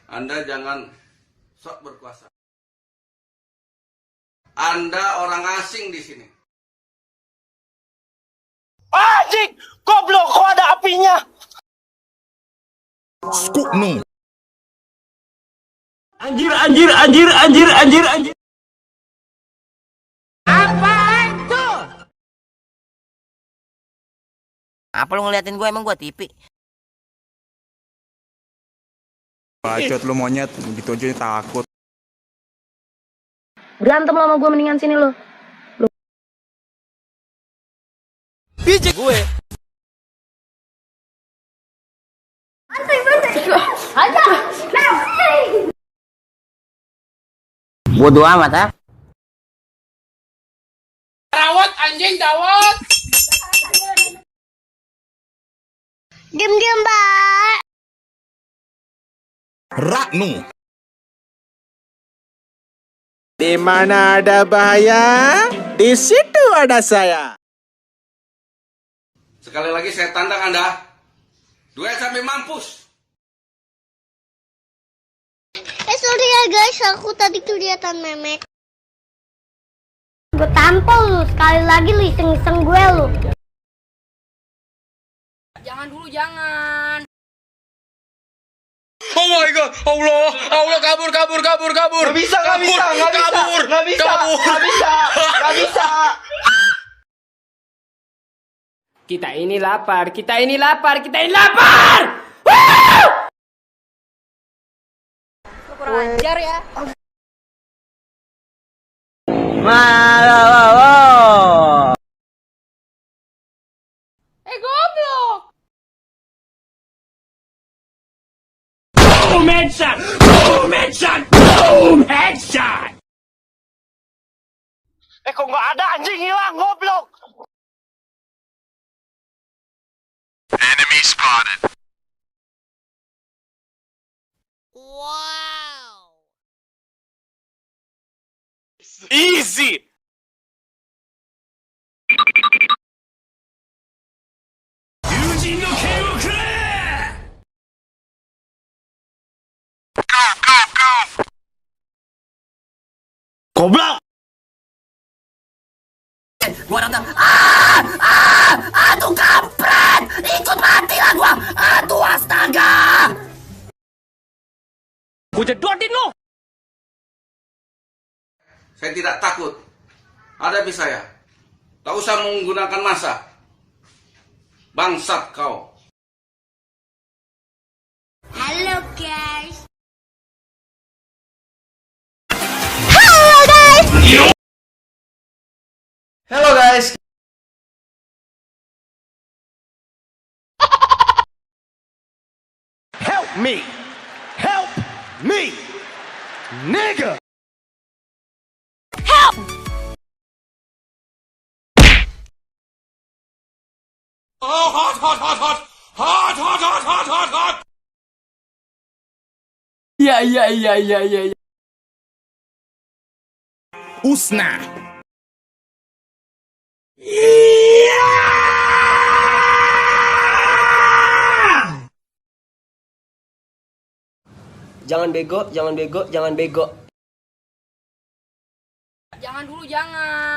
Anda jangan sok berkuasa. Anda orang asing di sini. Anjing, goblok, kok ada apinya? Skuknu. Anjir. Apaan tuh? Apa lu ngeliatin gue, emang gue TV? Bacot lu monyet, gitu aja takut. Berantem lo sama gue, mendingan sini lo. Biji gue. Bodoh amat, ha? Dawat anjing, dawat. Diam, Mbak. Raknu. Di mana ada bahaya, di situ ada saya. Sekali lagi saya tantang Anda. Duel sampai mampus. Sorry ya guys, aku tadi kelihatan memek. Gue tampol lu, sekali lagi lu iseng-iseng gue lu. Jangan dulu, jangan. Oh my god, Allah, kabur. Gak bisa. Kita ini lapar. Kurang ajar ya. Goblok. Boom headshot. Kok nggak ada, anjing hilang, goblok. Enemy spotted. Wow. Easy. Goblok. Gua nonton. Aduh kampret. Ikut mati lah gua. Aduh astaga. Gua jedotin lu. Saya tidak takut. Hadapi saya. Tak usah menggunakan massa. Bangsat kau. Halo guys. Hello guys. Help me, nigga. Oh, hot. Ya. Usna. Jangan bego. Jangan dulu, jangan.